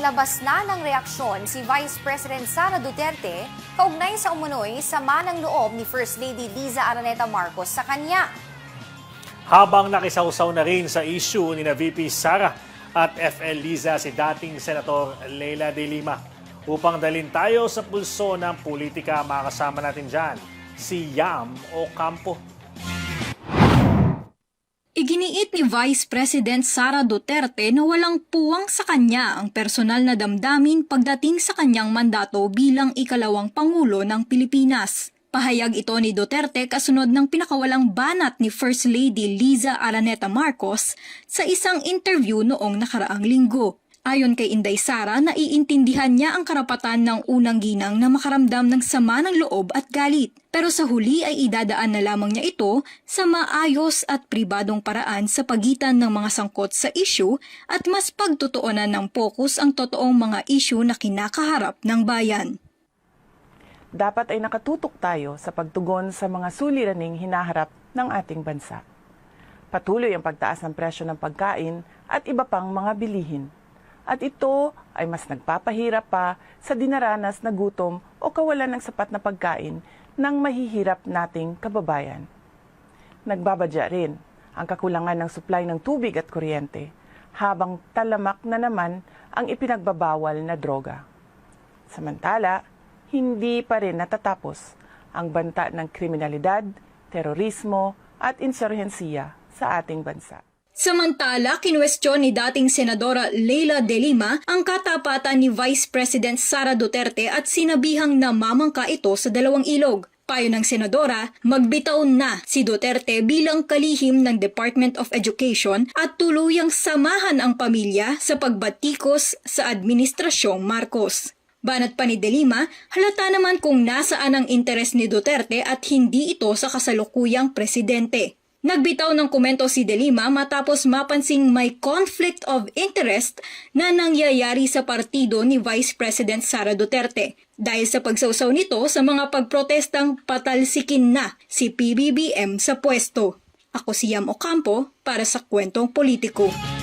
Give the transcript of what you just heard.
naglabas na ng reaksyon si Vice President Sara Duterte kaugnay sa umunoy sama ng loob ni First Lady Liza Araneta Marcos sa kanya. Habang nakisawsaw na rin sa issue ni na VP Sara at FL Liza si dating Senator Leila de Lima. Upang dalhin tayo sa pulso ng politika, makasama natin dyan si Yam Ocampo. Iginiit ni Vice President Sara Duterte na walang puwang sa kanya ang personal na damdamin pagdating sa kanyang mandato bilang ikalawang Pangulo ng Pilipinas. Pahayag ito ni Duterte kasunod ng pinakawalang banat ni First Lady Liza Araneta Marcos sa isang interview noong nakaraang linggo. Ayon kay Inday Sara, naiintindihan niya ang karapatan ng unang ginang na makaramdam ng sama ng loob at galit. Pero sa huli ay idadaan na lamang niya ito sa maayos at pribadong paraan sa pagitan ng mga sangkot sa issue at mas pagtutuunan ng pokus ang totoong mga issue na kinakaharap ng bayan. Dapat ay nakatutok tayo sa pagtugon sa mga suliraning hinaharap ng ating bansa. Patuloy ang pagtaas ng presyo ng pagkain at iba pang mga bilihin. At ito ay mas nagpapahirap pa sa dinaranas na gutom o kawalan ng sapat na pagkain ng mahihirap nating kababayan. Nagbabadya rin ang kakulangan ng supply ng tubig at kuryente, habang talamak na naman ang ipinagbabawal na droga. Samantala, hindi pa rin natatapos ang banta ng kriminalidad, terorismo at insurhensiya sa ating bansa. Samantala, kinwestiyon ni dating Senadora Leila de Lima ang katapatan ni Vice President Sara Duterte at sinabihang namamangka ito sa dalawang ilog. Payo ng Senadora, magbitaw na si Duterte bilang kalihim ng Department of Education at tuluyang samahan ang pamilya sa pagbatikos sa Administrasyong Marcos. Banat pa ni de Lima, halata naman kung nasaan ang interes ni Duterte at hindi ito sa kasalukuyang presidente. Nagbitaw ng komento si de Lima matapos mapansing may conflict of interest na nangyayari sa partido ni Vice President Sara Duterte dahil sa pagsawsaw nito sa mga pagprotestang patalsikin na si PBBM sa pwesto. Ako si Yam Ocampo para sa Kwentong Politiko.